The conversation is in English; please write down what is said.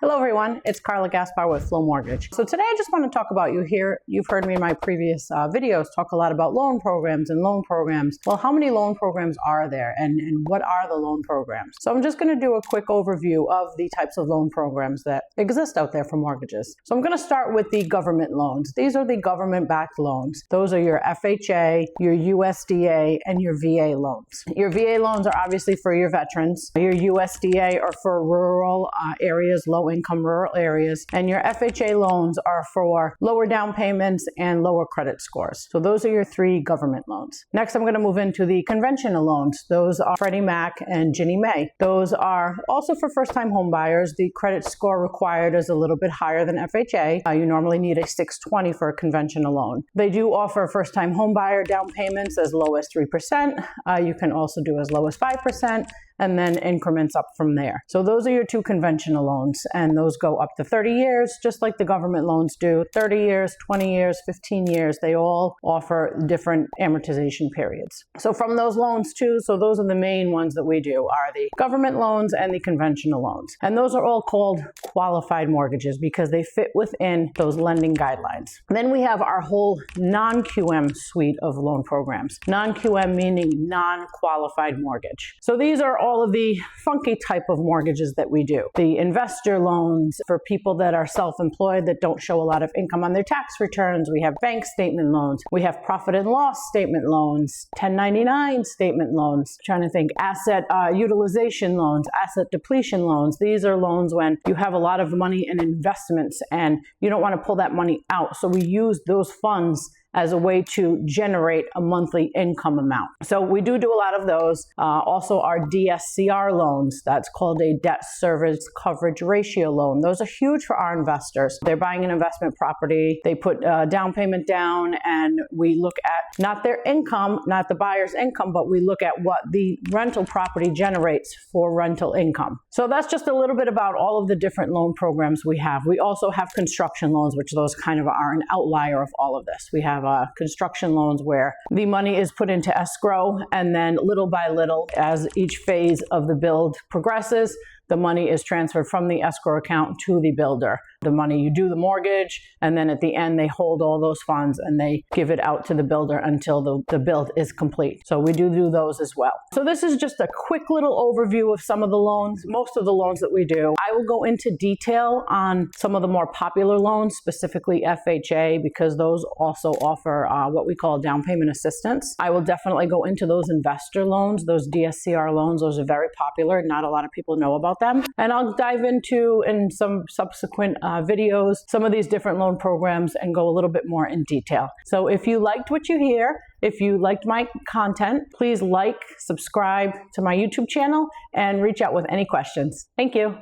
Hello everyone, it's Carla Gaspar with Flo Mortgage. So today I just want to talk about you've heard me in my previous videos talk a lot about loan programs and loan programs. Well, how many loan programs are there and what are the loan programs? So I'm just going to do a quick overview of the types of loan programs that exist out there for mortgages. So I'm going to start with the government loans. These are the government-backed loans. Those are your FHA, your USDA, and your VA loans. Your VA loans are obviously for your veterans. Your USDA are for rural areas, low-income rural areas, and your FHA loans are for lower down payments and lower credit scores. So those are your three government loans. Next, I'm going to move into the conventional loans. Those are Freddie Mac and Ginnie Mae. Those are also for first-time home buyers. The credit score required is a little bit higher than FHA. You normally need a 620 for a conventional loan. They do offer first-time home buyer down payments as low as 3%. You can also do as low as 5%. And then increments up from there. So those are your two conventional loans, and those go up to 30 years, just like the government loans do. 30 years, 20 years, 15 years, they all offer different amortization periods. So from those loans too, so those are the main ones that we do, are the government loans and the conventional loans. And those are all called qualified mortgages because they fit within those lending guidelines. Then we have our whole non-QM suite of loan programs. Non-QM meaning non-qualified mortgage. So these are all of the funky type of mortgages that we do. The investor loans for people that are self-employed that don't show a lot of income on their tax returns. We have bank statement loans. We have profit and loss statement loans, 1099 statement loans. I'm trying to think, asset utilization loans, asset depletion loans. These are loans when you have a lot of money in investments and you don't want to pull that money out. So we use those funds as a way to generate a monthly income amount. So we do a lot of those. Also our DSCR loans, that's called a debt service coverage ratio loan. Those are huge for our investors. They're buying an investment property, they put a down payment down, and we look at not their income, not the buyer's income, but we look at what the rental property generates for rental income. So that's just a little bit about all of the different loan programs we have. We also have construction loans, which those kind of are an outlier of all of this. We have construction loans where the money is put into escrow, and then little by little, as each phase of the build progresses, the money is transferred from the escrow account to the builder. The money, you do the mortgage, and then at the end they hold all those funds and they give it out to the builder until the build is complete. So we do those as well. So this is just a quick little overview of some of the loans, most of the loans that we do. I will go into detail on some of the more popular loans, specifically FHA, because those also offer what we call down payment assistance. I will definitely go into those investor loans, those DSCR loans. Those are very popular. Not a lot of people know about them. And I'll dive into, in some subsequent videos, some of these different loan programs and go a little bit more in detail. So if you liked what you hear, if you liked my content, please like, subscribe to my YouTube channel, and reach out with any questions. Thank you.